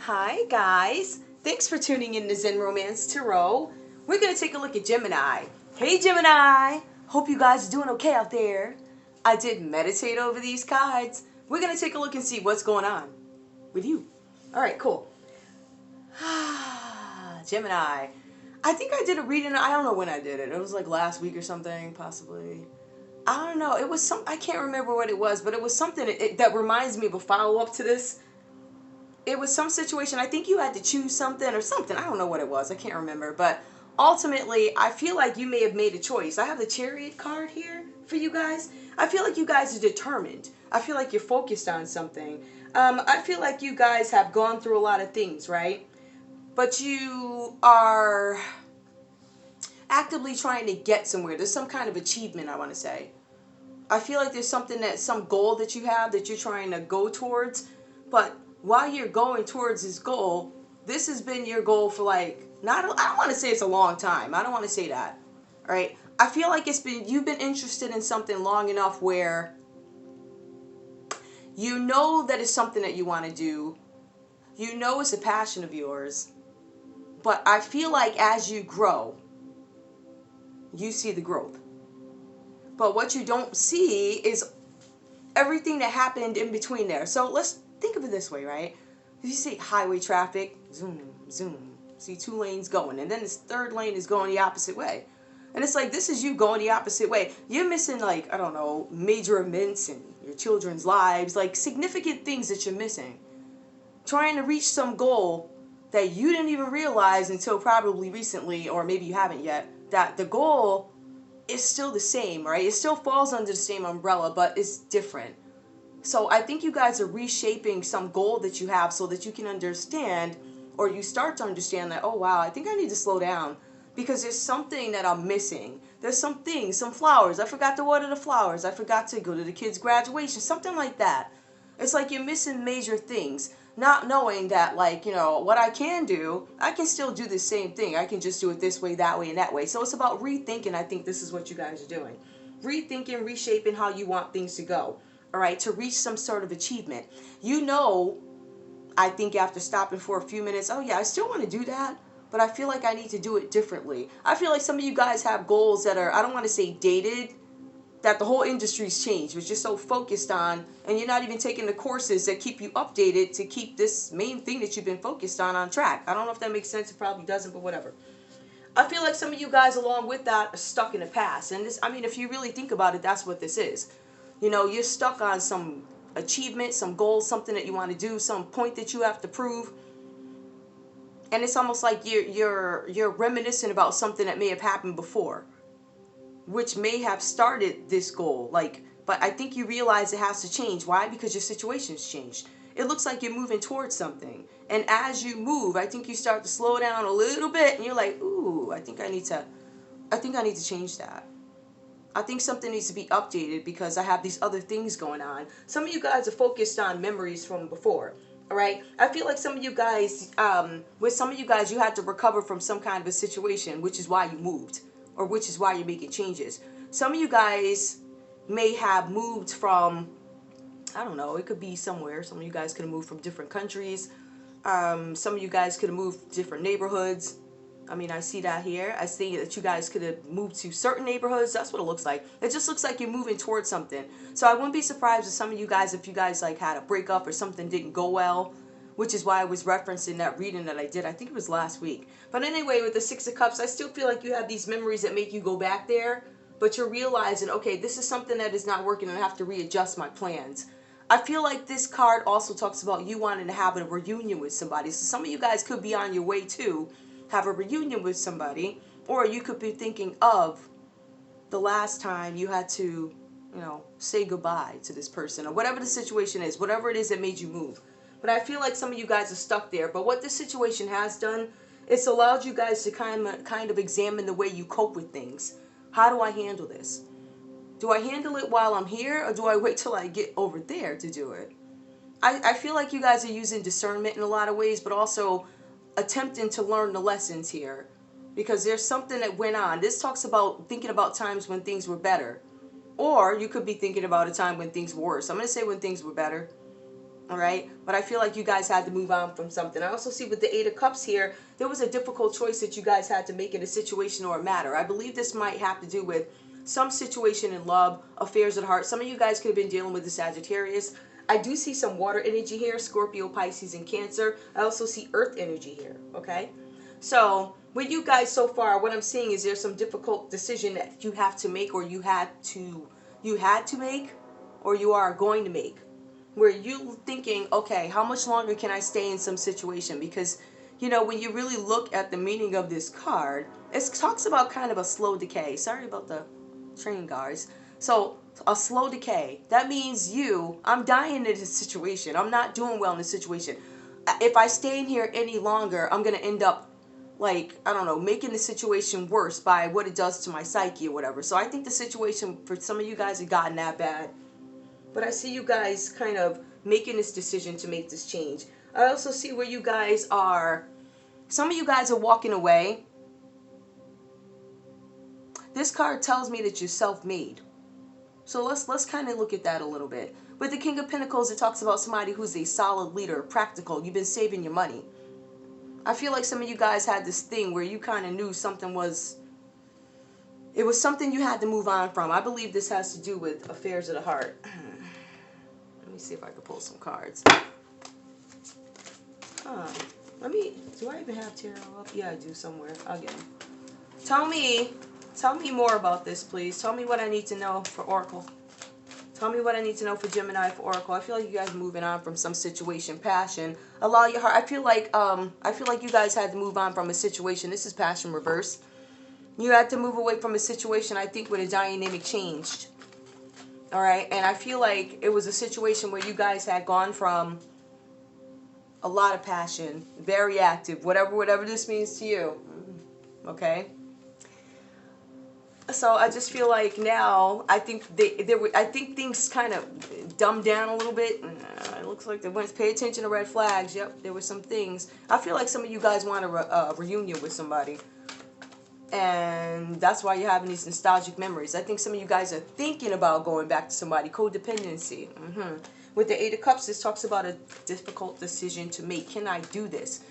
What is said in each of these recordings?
Hi guys, thanks for tuning in to Zen Romance Tarot. We're going to take a look at Gemini. Hey Gemini, hope you guys are doing okay out there. I did meditate over these cards. We're going to take a look and see what's going on with you. Alright, cool. Gemini. I think I did a reading, I don't know when I did it. It was like last week or something, possibly. I don't know, it was I can't remember what it was, but it was something that reminds me of a follow-up to this. It was some situation, I think you had to choose something or something. I don't know what it was. I can't remember. But ultimately, I feel like you may have made a choice. I have the Chariot card here for you guys. I feel like you guys are determined. I feel like you're focused on something. I feel like you guys have gone through a lot of things, right? But you are actively trying to get somewhere. There's some kind of achievement, I want to say. I feel like there's some goal that you have that you're trying to go towards. But while you're going towards this goal, this has been your goal for I don't want to say it's a long time. I don't want to say that. All right. I feel like you've been interested in something long enough where you know that it's something that you want to do. You know it's a passion of yours. But I feel like as you grow, you see the growth. But what you don't see is everything that happened in between there. So let's think of it this way, right? You see highway traffic, zoom, zoom. See two lanes going, and then this third lane is going the opposite way. And it's like, this is you going the opposite way. You're missing, I don't know, major events in your children's lives, significant things that you're missing. Trying to reach some goal that you didn't even realize until probably recently, or maybe you haven't yet, that the goal is still the same, right? It still falls under the same umbrella, but it's different. So I think you guys are reshaping some goal that you have so that you can understand, or you start to understand that, oh wow, I think I need to slow down because there's something that I'm missing. There's some things, some flowers. I forgot to water the flowers. I forgot to go to the kids' graduation, something like that. It's like you're missing major things, not knowing that, what I can do, I can still do the same thing. I can just do it this way, that way, and that way. So it's about rethinking. I think this is what you guys are doing. Rethinking, reshaping how you want things to go. All right, to reach some sort of achievement. I think after stopping for a few minutes, oh yeah, I still want to do that, but I feel like I need to do it differently. I feel like some of you guys have goals that are, I don't want to say dated, that the whole industry's changed, but you're so focused on, and you're not even taking the courses that keep you updated to keep this main thing that you've been focused on track. I don't know if that makes sense. It probably doesn't, but whatever. I feel like some of you guys, along with that, are stuck in the past. And this, if you really think about it, that's what this is. You're stuck on some achievement, some goal, something that you want to do, some point that you have to prove. And it's almost like you're reminiscing about something that may have happened before, which may have started this goal. But I think you realize it has to change. Why? Because your situation's changed. It looks like you're moving towards something. And as you move, I think you start to slow down a little bit, and you're like, ooh, I think I need to change that. I think something needs to be updated because I have these other things going on. Some of you guys are focused on memories from before. All right. I feel like some of you guys, you had to recover from some kind of a situation, which is why you moved, or which is why you're making changes. Some of you guys may have moved from, I don't know, it could be somewhere. Some of you guys could have moved from different countries. Some of you guys could have moved to different neighborhoods. I see that here. I see that you guys could have moved to certain neighborhoods. That's what it looks like. It just looks like you're moving towards something. So I wouldn't be surprised with some of you guys if you guys had a breakup or something didn't go well, which is why I was referencing that reading that I did. I think it was last week. But anyway, with the Six of Cups, I still feel like you have these memories that make you go back there, but you're realizing, okay, this is something that is not working and I have to readjust my plans. I feel like this card also talks about you wanting to have a reunion with somebody. So some of you guys could be on your way to have a reunion with somebody, or you could be thinking of the last time you had to, say goodbye to this person, or whatever the situation is, whatever it is that made you move. But I feel like some of you guys are stuck there. But what this situation has done, it's allowed you guys to kind of examine the way you cope with things. How do I handle this? Do I handle it while I'm here, or do I wait till I get over there to do it? I feel like you guys are using discernment in a lot of ways, but also attempting to learn the lessons here, because there's something that went on. This talks about thinking about times when things were better, or you could be thinking about a time when things were worse. I'm going to say when things were better. All right, but I feel like you guys had to move on from something. I also see with the Eight of Cups here, there was a difficult choice that you guys had to make in a situation or a matter. I believe this might have to do with some situation in love, affairs of the heart. Some of you guys could have been dealing with the Sagittarius. I do see some water energy here, Scorpio, Pisces, and Cancer. I also see earth energy here, okay? So with you guys so far, what I'm seeing is there's some difficult decision that you have to make, or you had to make, or you are going to make, where you thinking, okay, how much longer can I stay in some situation? Because, you know, when you really look at the meaning of this card, it talks about kind of a slow decay. Sorry about the train, guys. So a slow decay. That means I'm dying in this situation. I'm not doing well in this situation. If I stay in here any longer, I'm going to end up, like, I don't know, making the situation worse by what it does to my psyche or whatever. So I think the situation for some of you guys has gotten that bad. But I see you guys kind of making this decision to make this change. I also see where you guys are, some of you guys are walking away. This card tells me that you're self-made. So let's kind of look at that a little bit. With the King of Pentacles, it talks about somebody who's a solid leader, practical. You've been saving your money. I feel like some of you guys had this thing where you kind of knew something was, it was something you had to move on from. I believe this has to do with affairs of the heart. Let me see if I can pull some cards. Do I even have tarot up? Yeah, I do somewhere. I'll get them. Tell me more about this, please. Tell me what I need to know for Oracle. Tell me what I need to know for Gemini for Oracle. I feel like you guys are moving on from some situation, passion. Allow your heart. I feel like you guys had to move on from a situation. This is passion reverse. You had to move away from a situation, I think, where the dynamic changed. All right, and I feel like it was a situation where you guys had gone from a lot of passion, very active, whatever this means to you. Okay. So I just feel like now I think I think things kind of dumbed down a little bit. It looks like they went to pay attention to red flags. Yep, there were some things. I feel like some of you guys want a reunion with somebody. And that's why you're having these nostalgic memories. I think some of you guys are thinking about going back to somebody. Codependency. With the Eight of Cups, this talks about a difficult decision to make. Can I do this?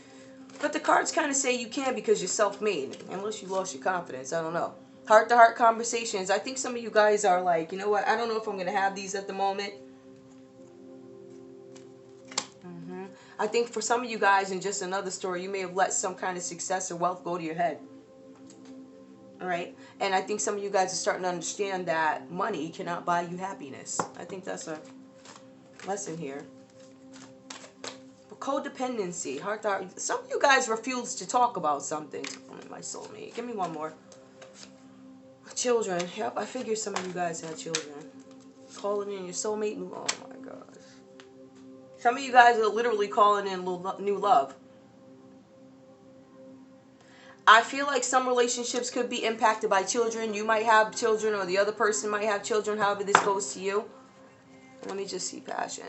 But the cards kind of say you can because you're self-made. Unless you lost your confidence. I don't know. Heart-to-heart conversations. I think some of you guys are like, you know what? I don't know if I'm going to have these at the moment. I think for some of you guys, in just another story, you may have let some kind of success or wealth go to your head. All right, and I think some of you guys are starting to understand that money cannot buy you happiness. I think that's a lesson here. But codependency, heart to heart. Some of you guys refuse to talk about something. My soulmate. Give me one more. Children. Yep, I figured some of you guys had children. Calling in your soulmate. Oh my gosh. Some of you guys are literally calling in new love. I feel like some relationships could be impacted by children. You might have children, or the other person might have children, however this goes to you. Let me just see passion.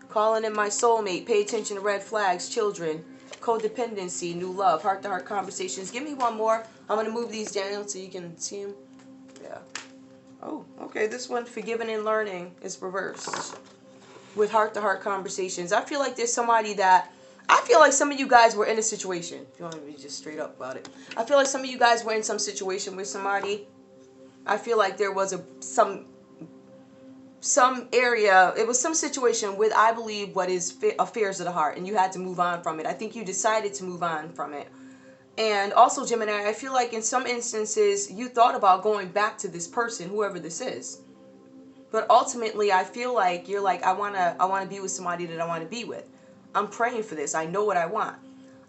Calling in my soulmate. Pay attention to red flags. Children. Codependency. New love. Heart-to-heart conversations. Give me one more. I'm going to move these down so you can see them. Yeah. Oh, okay. This one, forgiving and learning, is reversed. With heart-to-heart conversations. I feel like there's somebody that... I feel like some of you guys were in a situation. If you want to be just straight up about it. I feel like some of you guys were in some situation with somebody. I feel like there was some area. It was some situation with, I believe, what is affairs of the heart. And you had to move on from it. I think you decided to move on from it. And also, Gemini, I feel like in some instances, you thought about going back to this person, whoever this is. But ultimately, I feel like you're like, I wanna be with somebody that I want to be with. I'm praying for this. I know what I want.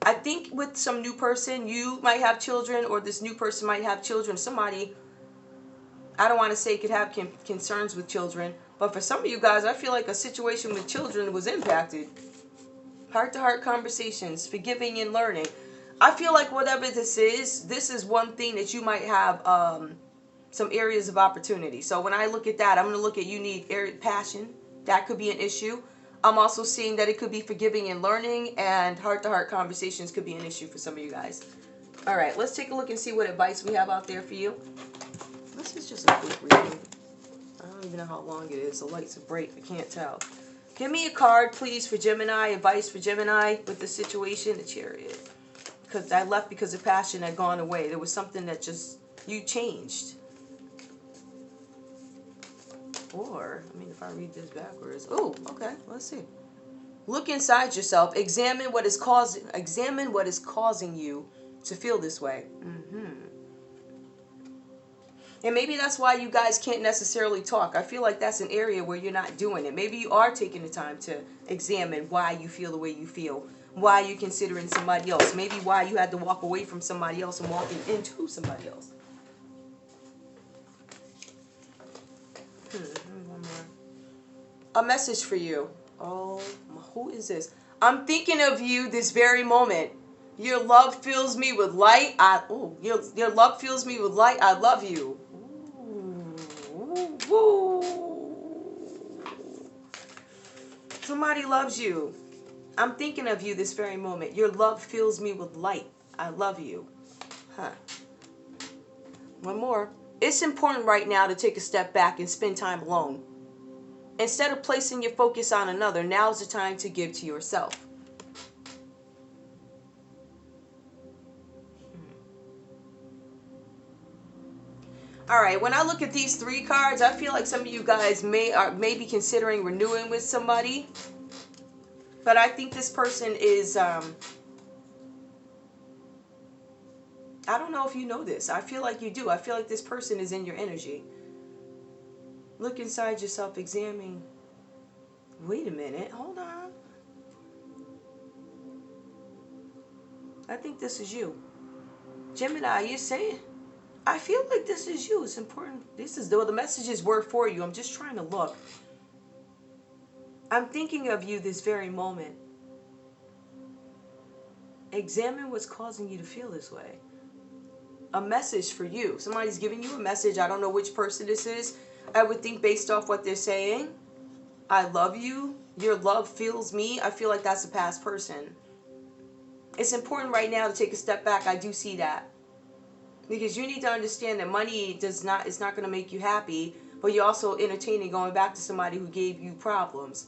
I think with some new person, you might have children, or this new person might have children. Somebody, I don't want to say could have concerns with children, but for some of you guys, I feel like a situation with children was impacted. Heart-to-heart conversations, forgiving and learning. I feel like whatever this is one thing that you might have some areas of opportunity. So when I look at that, I'm going to look at you need passion. That could be an issue. I'm also seeing that it could be forgiving and learning, and heart-to-heart conversations could be an issue for some of you guys. All right, let's take a look and see what advice we have out there for you. This is just a quick reading. I don't even know how long it is. The lights are bright. I can't tell. Give me a card, please, for Gemini. Advice for Gemini with the situation, the Chariot. Because I left because the passion had gone away. There was something that just, you changed. Or, I mean, if I read this backwards. Oh, okay. Let's see. Look inside yourself. Examine what is causing you to feel this way. And maybe that's why you guys can't necessarily talk. I feel like that's an area where you're not doing it. Maybe you are taking the time to examine why you feel the way you feel. Why you're considering somebody else. Maybe why you had to walk away from somebody else and walking into somebody else. One more. A message for you. Oh, who is this? I'm thinking of you this very moment. Your love fills me with light. Your love fills me with light. I love you. Somebody loves you. I'm thinking of you this very moment. Your love fills me with light. I love you. One more. It's important right now to take a step back and spend time alone. Instead of placing your focus on another, now's the time to give to yourself. All right, when I look at these three cards, I feel like some of you guys may be considering renewing with somebody. But I think this person is, I don't know if you know this. I feel like you do. I feel like this person is in your energy. Look inside yourself, examine. Wait a minute, hold on. I think this is you. Gemini, you're saying, I feel like this is you. It's important. This is the messages were for you. I'm just trying to look. I'm thinking of you this very moment. Examine what's causing you to feel this way. A message for you. Somebody's giving you a message. I don't know which person this is. I would think based off what they're saying. I love you. Your love fills me. I feel like that's a past person. It's important right now to take a step back. I do see that. Because you need to understand that money is not going to make you happy. But you're also entertaining going back to somebody who gave you problems.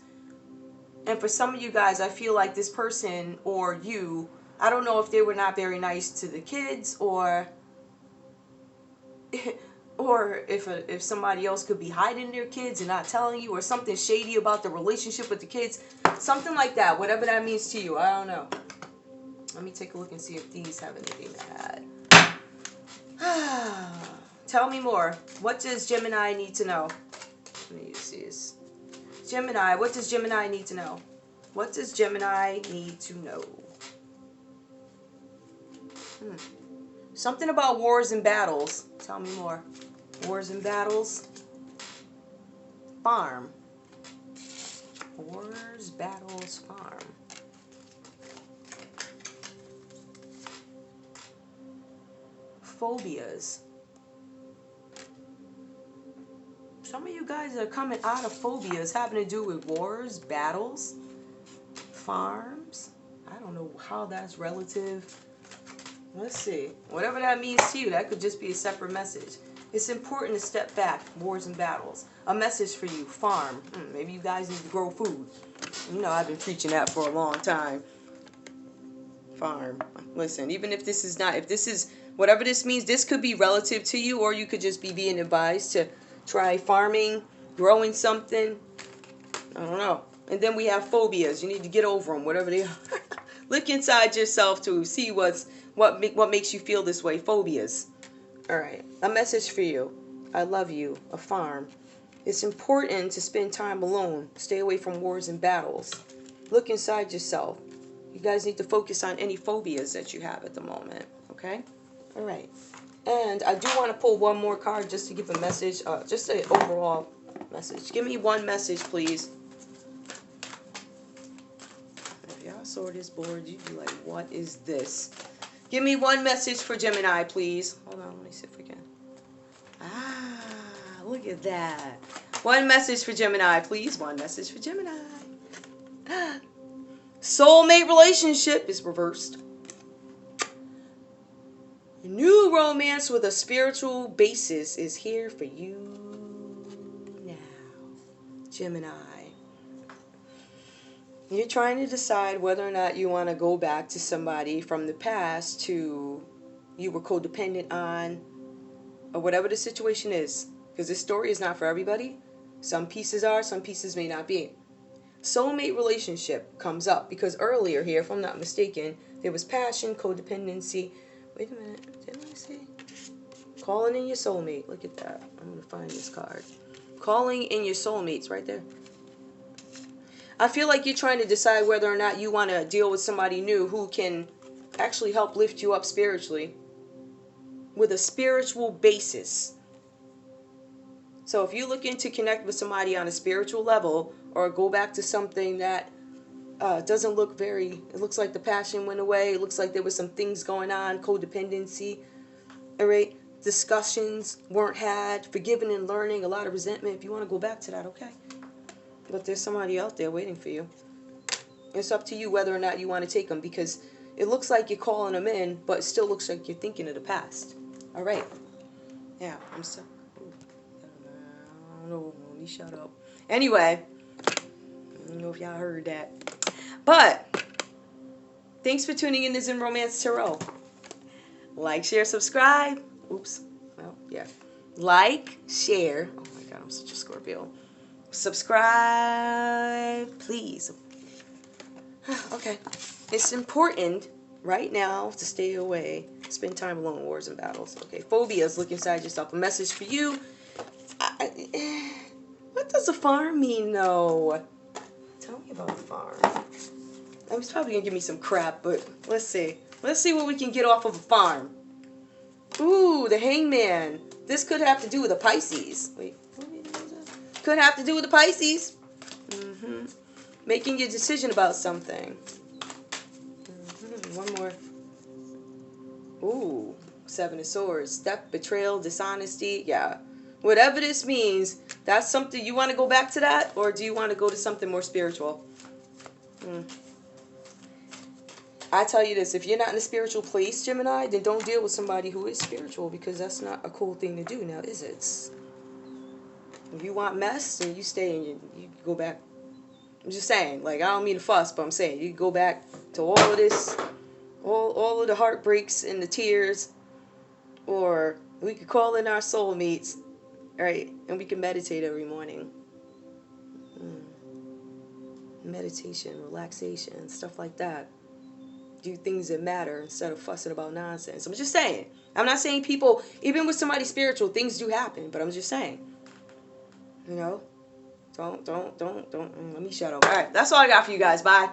And for some of you guys, I feel like this person or you, I don't know if they were not very nice to the kids or if somebody else could be hiding their kids and not telling you, or something shady about the relationship with the kids. Something like that. Whatever that means to you. I don't know. Let me take a look and see if these have anything to add. Tell me more. What does Gemini need to know? Let me see this. Gemini, what does Gemini need to know? What does Gemini need to know? Something about wars and battles. Tell me more. Wars and battles. Farm. Wars, battles, farm. Phobias. Some of you guys are coming out of phobias having to do with wars, battles, farms. I don't know how that's relative. Let's see. Whatever that means to you, that could just be a separate message. It's important to step back. Wars and battles. A message for you. Farm. Maybe you guys need to grow food. You know, I've been preaching that for a long time. Farm. Listen, even if this is not, if this is, whatever this means, this could be relative to you, or you could just be being advised to try farming, growing something. I don't know. And then we have phobias. You need to get over them, whatever they are. Look inside yourself to see what makes you feel this way. Phobias. All right. A message for you. I love you. A farm. It's important to spend time alone. Stay away from wars and battles. Look inside yourself. You guys need to focus on any phobias that you have at the moment. Okay? All right. And I do want to pull one more card just to give a message. Just an overall message. Give me one message, please. If y'all saw this board, you'd be like, what is this? Give me one message for Gemini, please. Hold on, let me see if we can. Look at that. One message for Gemini, please. One message for Gemini. Soulmate relationship is reversed. New romance with a spiritual basis is here for you now. Gemini. You're trying to decide whether or not you want to go back to somebody from the past who you were codependent on, or whatever the situation is. Because this story is not for everybody. Some pieces are, some pieces may not be. Soulmate relationship comes up because earlier here, if I'm not mistaken, there was passion, codependency. Wait a minute, didn't I say? Calling in your soulmate. Look at that. I'm going to find this card. Calling in your soulmates right there. I feel like you're trying to decide whether or not you want to deal with somebody new who can actually help lift you up spiritually with a spiritual basis. So if you're looking to connect with somebody on a spiritual level or go back to something that doesn't look very, it looks like the passion went away. It looks like there was some things going on, codependency, all right? Discussions weren't had, forgiving and learning, a lot of resentment. If you want to go back to that, okay. But there's somebody out there waiting for you. It's up to you whether or not you want to take them, because it looks like you're calling them in, but it still looks like you're thinking of the past. All right. Yeah, I'm so... I don't know. Let me shut up. Anyway, I don't know if y'all heard that. But, thanks for tuning in to Zen Romance Tarot. Like, share, subscribe. Oops. Well, yeah. Like, share. Oh my God, I'm such a Scorpio. Subscribe, please. Okay. It's important right now to stay away. Spend time alone in wars and battles. Okay. Phobias. Look inside yourself. A message for you. What does a farm mean, though? Tell me about a farm. I was probably going to give me some crap, but let's see. Let's see what we can get off of a farm. Ooh, the Hangman. This could have to do with a Pisces. Wait. Could have to do with the Pisces. Making your decision about something. One more. Ooh, Seven of Swords. Theft, betrayal, dishonesty. Yeah. Whatever this means, that's something. You want to go back to that? Or do you want to go to something more spiritual? I tell you this. If you're not in a spiritual place, Gemini, then don't deal with somebody who is spiritual, because that's not a cool thing to do now, is it? If you want mess, then you stay and you go back. I'm just saying, like, I don't mean to fuss, but I'm saying you go back to all of this, all of the heartbreaks and the tears, or we could call in our soulmates, right? And we can meditate every morning. Meditation, relaxation, stuff like that. Do things that matter instead of fussing about nonsense. I'm just saying. I'm not saying people, even with somebody spiritual, things do happen, but I'm just saying. You know, don't. Let me shut up. All right, that's all I got for you guys. Bye.